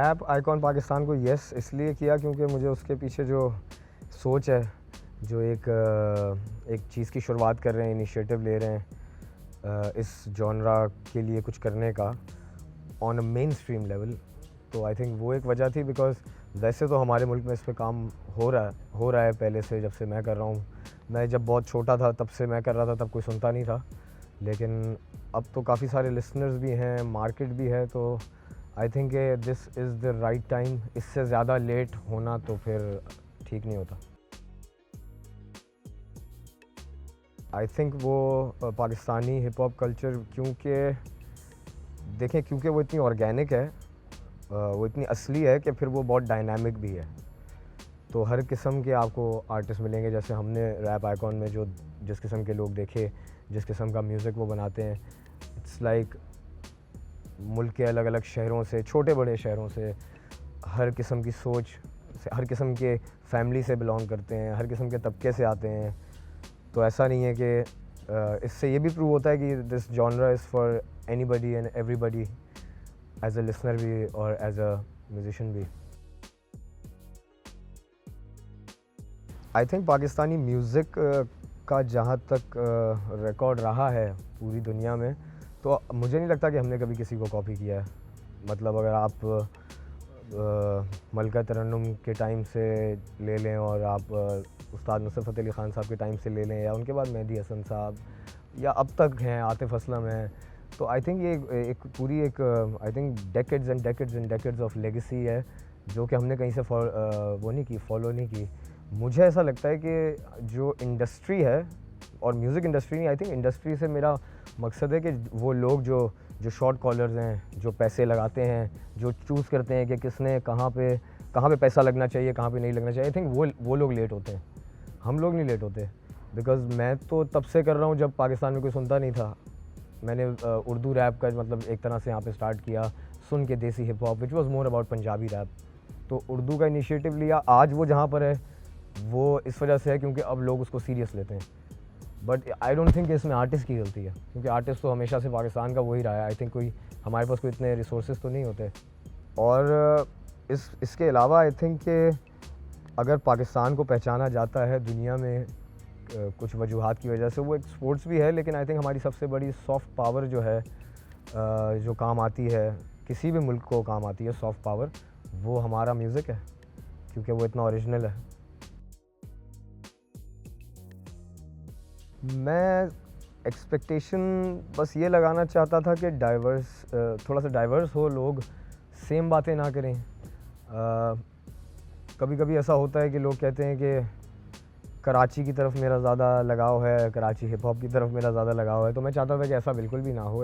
Rap icon Pakistan को yes इसलिए किया क्योंकि मुझे उसके पीछे जो सोच है, जो एक चीज़ की शुरुआत कर रहे हैं, इनिशिएटिव ले रहे हैं इस जॉनरा के लिए कुछ करने का on a main stream level, तो आई थिंक वो एक वजह थी। बिकॉज वैसे तो हमारे मुल्क में इस पे काम हो रहा है पहले से, जब से मैं कर रहा हूँ। मैं जब बहुत छोटा था तब से मैं कर रहा था, तब कोई सुनता नहीं था, लेकिन अब तो काफ़ी सारे लिसनर्स भी हैं, मार्केट भी है, तो I think this is the right time. इससे ज़्यादा लेट होना तो फिर ठीक नहीं होता। आई थिंक वो पाकिस्तानी हिप हॉप कल्चर क्योंकि वो इतनी ऑर्गेनिक है, वो इतनी असली है कि फिर वो बहुत डायनामिक भी है। तो हर किस्म के आपको आर्टिस्ट मिलेंगे, जैसे हमने रैप आइकॉन में जो जिस किस्म के लोग देखे, जिस किस्म का म्यूज़िक वो बनाते हैं, इट्स लाइक मुल्क के अलग अलग शहरों से, छोटे बड़े शहरों से, हर किस्म की सोच से, हर किस्म के फैमिली से बिलोंग करते हैं, हर किस्म के तबके से आते हैं। तो ऐसा नहीं है कि इससे ये भी प्रूव होता है कि this genre is for anybody and everybody, as a listener भी और एज अ म्यूजिशियन भी। आई थिंक पाकिस्तानी म्यूज़िक का जहाँ तक रिकॉर्ड रहा है पूरी दुनिया में, तो मुझे नहीं लगता कि हमने कभी किसी को कॉपी किया है। मतलब अगर आप मलका तरन्नुम के टाइम से ले लें, और आप उस्ताद नुसरत फ़तेह अली ख़ान साहब के टाइम से ले लें, या उनके बाद मेहदी हसन साहब, या अब तक हैं आतिफ़ असलम हैं, तो आई थिंक ये एक पूरी I think decades and decades and decades of legacy है, जो कि हमने कहीं से फॉलो नहीं की। मुझे ऐसा लगता है कि जो इंडस्ट्री है, और म्यूज़िक इंडस्ट्री नहीं, आई थिंक इंडस्ट्री से मेरा मकसद है कि वो लोग जो शॉर्ट कॉलर्स हैं, जो पैसे लगाते हैं, जो चूज़ करते हैं कि किसने कहाँ पे पैसा लगना चाहिए, कहाँ पे नहीं लगना चाहिए, आई थिंक वो लोग लेट होते हैं। हम लोग नहीं लेट होते। बिकॉज़ मैं तो तब से कर रहा हूँ जब पाकिस्तान में कोई सुनता नहीं था। मैंने उर्दू रैप का मतलब एक तरह से यहाँ पे स्टार्ट किया, सुन के desi hip hop, which was more about Punjabi rap. तो उर्दू का इनिशिएटिव लिया। आज वो जहाँ पर है वो इस वजह से है क्योंकि अब लोग उसको सीरियस लेते हैं। बट आई डोंट थिंक इसमें आर्टिस्ट की गलती है, क्योंकि आर्टिस्ट तो हमेशा से पाकिस्तान का वही रहा है। आई थिंक हमारे पास कोई इतने रिसोर्सेज तो नहीं होते। और इसके अलावा आई थिंक कि अगर पाकिस्तान को पहचाना जाता है दुनिया में कुछ वजूहात की वजह से, वो एक स्पोर्ट्स भी है, लेकिन आई थिंक हमारी सबसे बड़ी सॉफ्ट पावर जो है, जो काम आती है, किसी भी मुल्क को काम आती है सॉफ्ट पावर, वो हमारा म्यूज़िक है, क्योंकि वो इतना ओरिजिनल है। मैं एक्सपेक्टेशन बस ये लगाना चाहता था कि थोड़ा सा डाइवर्स हो, लोग सेम बातें ना करें। कभी कभी ऐसा होता है कि लोग कहते हैं कि कराची की तरफ मेरा ज़्यादा लगाव है, कराची हिप हॉप की तरफ मेरा ज़्यादा लगाव है, तो मैं चाहता था कि ऐसा बिल्कुल भी ना हो।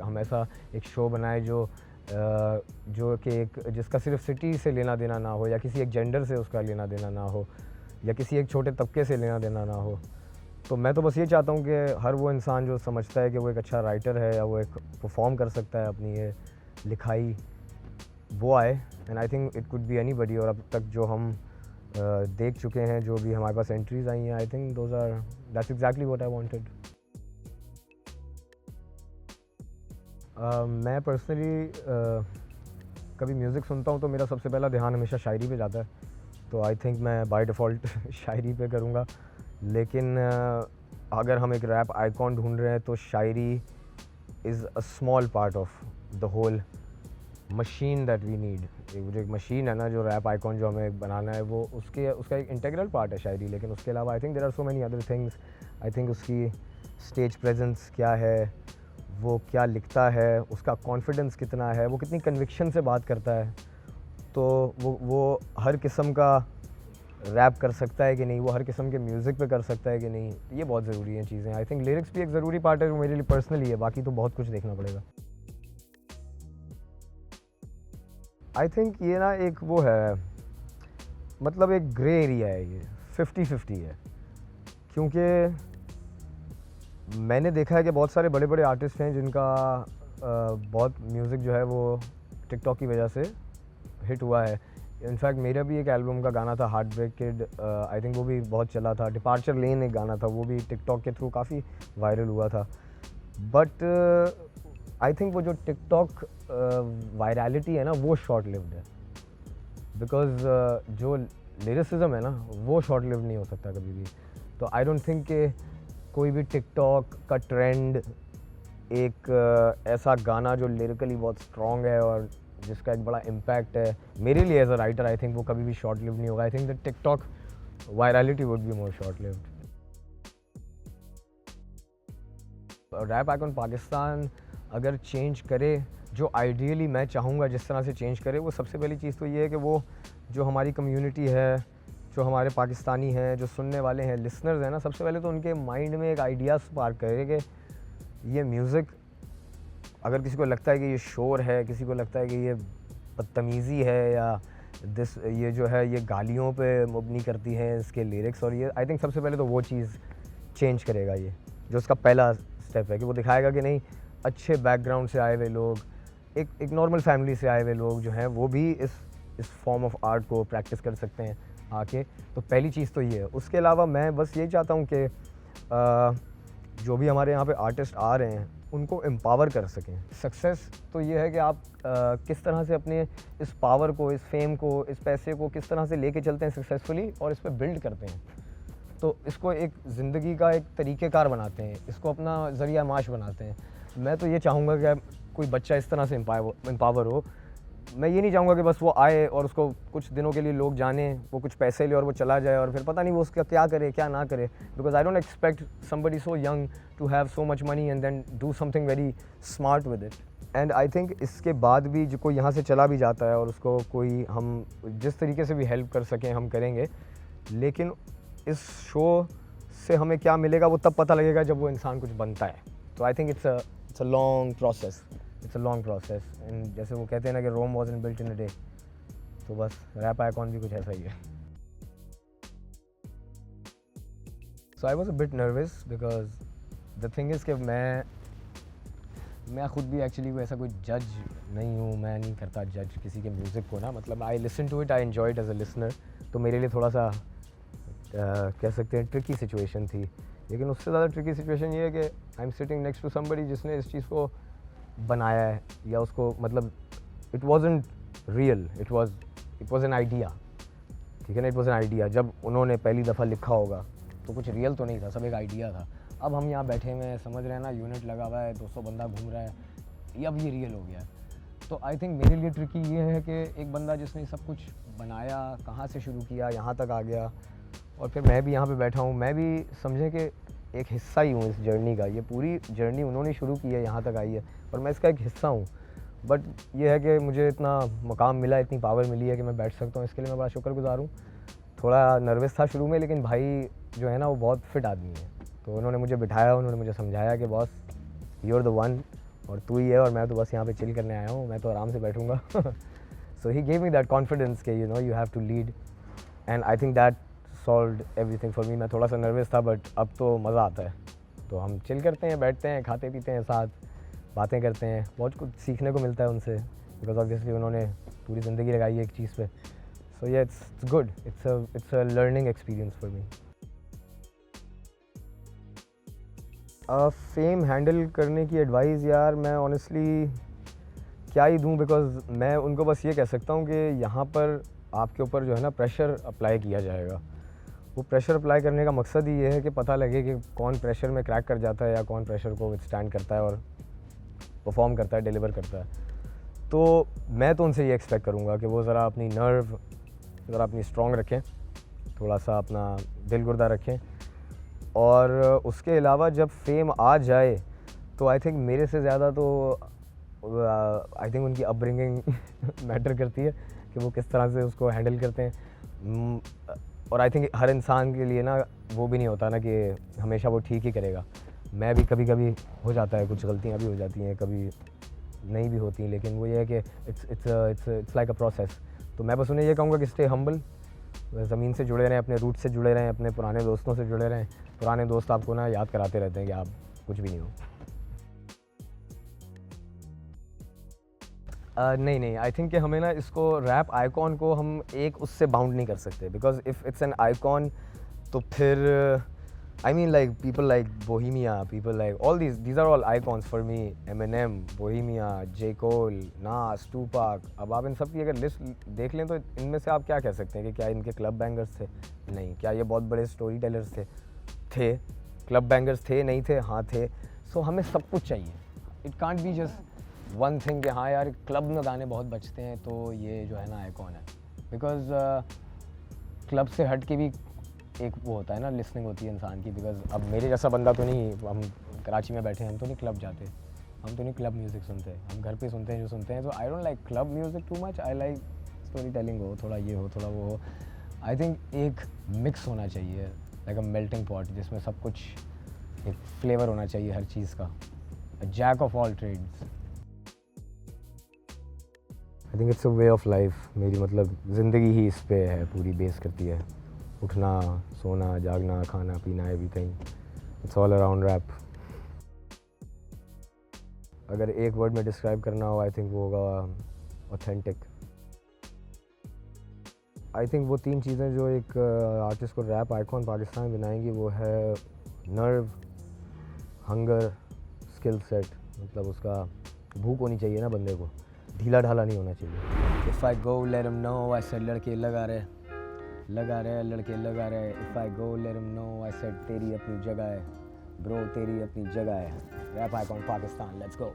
हम ऐसा एक शो बनाए जो कि जिसका सिर्फ सिटी से लेना देना ना हो, या किसी एक जेंडर से उसका लेना देना ना हो, या किसी एक छोटे तबके से लेना देना ना हो। तो मैं तो बस ये चाहता हूँ कि हर वो इंसान जो समझता है कि वो एक अच्छा राइटर है, या वो एक परफॉर्म कर सकता है अपनी ये लिखाई, वो आए। And I think it could be anybody. और अब तक जो हम देख चुके हैं, जो भी हमारे पास एंट्रीज आई हैं, I think that's exactly what I wanted. मैं पर्सनली कभी म्यूज़िक सुनता हूँ तो मेरा सबसे पहला ध्यान हमेशा शायरी पे जाता है, तो आई थिंक मैं बाय डिफ़ॉल्ट शायरी पे करूँगा। लेकिन अगर हम एक रैप आइकॉन ढूंढ रहे हैं तो shayari is a small part of the whole machine that we need. जो एक मशीन है ना, जो रैप आइकॉन जो हमें बनाना है, वो उसका एक इंटीग्रल पार्ट है शायरी। लेकिन उसके अलावा I think there are so many other things. I think उसकी स्टेज प्रेजेंस क्या है, वो क्या लिखता है, उसका कॉन्फिडेंस कितना है, वो कितनी कन्विक्शन से बात करता है, तो वो हर किस्म का रैप कर सकता है कि नहीं, वो हर किस्म के म्यूज़िक पे कर सकता है कि नहीं, ये बहुत ज़रूरी हैं चीज़ें। आई थिंक लिरिक्स भी एक ज़रूरी पार्ट है जो मेरे लिए पर्सनली है, बाकी तो बहुत कुछ देखना पड़ेगा। आई थिंक ये ना एक वो है, मतलब एक ग्रे एरिया है, ये 50-50 है। क्योंकि मैंने देखा है कि बहुत सारे बड़े बड़े आर्टिस्ट हैं जिनका बहुत म्यूज़िक जो है वो टिकटॉक की वजह से हिट हुआ है। इनफैक्ट मेरा भी एक एल्बम का गाना था heart break kid, I think वो भी बहुत चला था। डिपार्चर लेन एक गाना था, वो भी टिकटॉक के थ्रू काफ़ी वायरल हुआ था। बट आई थिंक वो जो टिकटॉक वायरलिटी है ना वो शॉर्ट लिव्ड है, बिकॉज जो लिरिसिज्म है ना वो शॉर्ट लिव्ड नहीं हो सकता कभी भी। तो आई डोंट थिंक कि कोई भी टिकटॉक का ट्रेंड एक ऐसा गाना जो लिरिकली बहुत स्ट्रॉन्ग है और जिसका एक बड़ा इम्पैक्ट है, मेरे लिए as a writer I think वो कभी भी शॉर्ट लिव्ड नहीं होगा। I think the TikTok virality would be more short lived. Rap icon Pakistan अगर चेंज करे, जो आइडियली मैं चाहूँगा जिस तरह से चेंज करे, वो सबसे पहली चीज़ तो ये है कि वो जो हमारी कम्युनिटी है, जो हमारे पाकिस्तानी हैं, जो सुनने वाले हैं, लिसनर्स हैं ना, सबसे पहले तो उनके माइंड में एक आइडिया स्पार्क करे कि ये म्यूज़िक, अगर किसी को लगता है कि ये शोर है, किसी को लगता है कि ये बदतमीज़ी है या ये जो है ये गालियों पे मबनी करती हैं इसके लिरिक्स, और ये आई थिंक सबसे पहले तो वो चीज़ चेंज करेगा। ये जो उसका पहला स्टेप है कि वो दिखाएगा कि नहीं, अच्छे बैकग्राउंड से आए हुए लोग, एक नॉर्मल फैमिली से आए हुए लोग जो हैं वो भी इस फॉर्म ऑफ आर्ट को प्रैक्टिस कर सकते हैं आके। तो पहली चीज़ तो ये है। उसके अलावा मैं बस यही चाहता हूँ कि जो भी हमारे यहाँ पे आर्टिस्ट आ रहे हैं उनको एम्पावर कर सकें। सक्सेस तो ये है कि आप किस तरह से अपने इस पावर को, इस फेम को, इस पैसे को किस तरह से लेके चलते हैं सक्सेसफुली और इस पर बिल्ड करते हैं। तो इसको एक ज़िंदगी का एक तरीक़ेकार बनाते हैं, इसको अपना ज़रिया माश बनाते हैं। मैं तो ये चाहूँगा कि कोई बच्चा इस तरह से एम्पावर हो। मैं ये नहीं चाहूँगा कि बस वो आए और उसको कुछ दिनों के लिए लोग जाने, वो कुछ पैसे ले और वो चला जाए और फिर पता नहीं वो उसका क्या करे क्या ना करे। Because I don't expect somebody so young to have so much money and then do something very smart with it. And I think इसके बाद भी जो कोई यहाँ से चला भी जाता है और उसको कोई हम जिस तरीके से भी हेल्प कर सकें हम करेंगे, लेकिन इस शो से हमें क्या मिलेगा वो तब पता लगेगा जब वो इंसान कुछ बनता है। तो I think it's a long process and जैसे वो कहते हैं ना कि Rome wasn't built in a day, तो बस रैप आइकॉन भी कुछ ऐसा ही है। So I was a bit nervous because the thing is कि मैं खुद भी एक्चुअली ऐसा कोई जज नहीं हूँ। मैं नहीं करता जज किसी के म्यूज़िक को ना, मतलब I listen to it, I enjoy it as a listener. तो मेरे लिए थोड़ा सा कह सकते हैं ट्रिकी सिचुएशन थी। लेकिन उससे ज़्यादा ट्रिकी सिचुएशन ये है कि I am sitting next to somebody जिसने इस चीज़ को बनाया है, या उसको मतलब it wasn't real, it was an idea, ठीक है ना, इट वॉज़ एन आइडिया। जब उन्होंने पहली दफ़ा लिखा होगा तो कुछ रियल तो नहीं था, सब एक आइडिया था। अब हम यहाँ बैठे हुए हैं, समझ रहे हैं ना, यूनिट लगा हुआ है, 200 बंदा घूम रहा है, ये अब ये रियल हो गया है। तो आई थिंक मेरे लिए ट्रिकी ये है कि एक बंदा जिसने सब कुछ बनाया, कहाँ से शुरू किया, यहाँ तक आ गया, और फिर मैं भी यहाँ पे बैठा हूँ, मैं भी समझे कि एक हिस्सा ही हूँ इस जर्नी का। ये पूरी जर्नी उन्होंने शुरू की है, यहाँ तक आई है और मैं इसका एक हिस्सा हूँ। बट ये है कि मुझे इतना मुकाम मिला, इतनी पावर मिली है कि मैं बैठ सकता हूँ, इसके लिए मैं बड़ा शुक्रगुजार हूँ। थोड़ा नर्वस था शुरू में, लेकिन भाई जो है ना वो बहुत फिट आदमी है। तो उन्होंने मुझे बिठाया, उन्होंने मुझे समझाया कि boss you are the one, और तू ही है, और मैं तो बस यहाँ पे चिल करने आया हूँ, मैं तो आराम से बैठूँगा। So he gave me that confidence कि you know you have to lead, and I think that solved everything for me. मैं थोड़ा सा नर्वस था बट अब तो मज़ा आता है। तो हम चिल करते हैं, बैठते हैं, खाते पीते हैं, साथ बातें करते हैं, बहुत कुछ सीखने को मिलता है उनसे, बिकॉज ऑब्वियसली उन्होंने पूरी ज़िंदगी लगाई है एक चीज़ पे। सो ये it's good, it's a learning experience for me. Fame handle करने की एडवाइस यार मैं ऑनेस्टली क्या ही दूँ, बिकॉज मैं उनको बस ये कह सकता हूँ कि यहाँ पर आपके ऊपर जो है ना प्रेशर अप्लाई किया जाएगा। वो प्रेशर अप्लाई करने का मकसद ही ये है कि पता लगे कि कौन प्रेशर में क्रैक कर जाता है या कौन प्रेशर को विथस्टैंड करता है और परफॉर्म करता है, डिलीवर करता है। तो मैं तो उनसे ये एक्सपेक्ट करूँगा कि वो ज़रा अपनी नर्व ज़रा अपनी स्ट्रॉन्ग रखें, थोड़ा सा अपना दिल गुर्दा रखें, और उसके अलावा जब फेम आ जाए तो आई थिंक मेरे से ज़्यादा तो आई थिंक उनकी अपब्रिंगिंग मैटर करती है कि वो किस तरह से उसको हैंडल करते हैं। और आई थिंक हर इंसान के लिए ना वो भी नहीं होता ना कि हमेशा वो ठीक ही करेगा। मैं भी कभी कभी हो जाता है, कुछ गलतियाँ भी हो जाती हैं, कभी नहीं भी होती, लेकिन वो ये है कि इट्स लाइक अ प्रोसेस। तो मैं बस उन्हें ये कहूँगा कि स्टे हम्बल, ज़मीन से जुड़े रहें, अपने रूट से जुड़े रहें, अपने पुराने दोस्तों से जुड़े रहें। पुराने दोस्त आपको ना याद कराते रहते हैं कि आप कुछ भी नहीं हो। नहीं, आई थिंक कि हमें ना इसको रैप आइकॉन को हम एक उससे बाउंड नहीं कर सकते, because if it's an icon तो फिर I mean, like people like Bohemia, people like all these are all icons for me. Eminem, Bohemia, J Cole, Nas, Tupac. अब आप इन सब की अगर लिस्ट देख लें तो इनमें से आप क्या कह सकते हैं कि क्या इनके क्लब बैंगर्स थे? नहीं। क्या ये बहुत बड़े स्टोरी टेलर्स थे? क्लब बैंगर्स थे? नहीं थे? हाँ थे। सो हमें सब कुछ चाहिए। It can't be just one thing कि हाँ यार क्लब में गाने बहुत बजते हैं तो ये जो है ना आइकॉन है। बिकॉज क्लब से हट के भी एक वो होता है ना, लिसनिंग होती है इंसान की। बिकॉज अब मेरे जैसा बंदा तो नहीं, हम कराची में बैठे हैं, हम तो नहीं क्लब जाते, हम तो नहीं क्लब म्यूज़िक सुनते, हम घर पे सुनते हैं जो सुनते हैं। तो I don't like club music too much, I like story telling हो, थोड़ा ये हो, थोड़ा वो हो। आई थिंक एक मिक्स होना चाहिए, लाइक अ मेल्टिंग पॉट, जिसमें सब कुछ एक फ्लेवर होना चाहिए हर चीज़ का, jack of all trades. I think it's a way of life. मेरी मतलब ज़िंदगी ही इस पे है, पूरी बेस करती है। उठना, सोना, जागना, खाना पीना, everything, it's all around rap. अगर एक वर्ड में डिस्क्राइब करना हो, आई थिंक वो होगा ऑथेंटिक। आई थिंक वो तीन चीज़ें जो एक आर्टिस्ट को रैप आइकॉन पाकिस्तान बनाएंगी, वो है नर्व, हंगर, स्किल सेट। मतलब उसका भूख होनी चाहिए ना बंदे को, ढीला ढाला नहीं होना चाहिए। If I go let him know, I said लड़के लगा रहे लड़के लगा रहे। If I go let him know, I said तेरी अपनी जगह है ब्रो, तेरी अपनी जगह है। Rap icon Pakistan, let's go.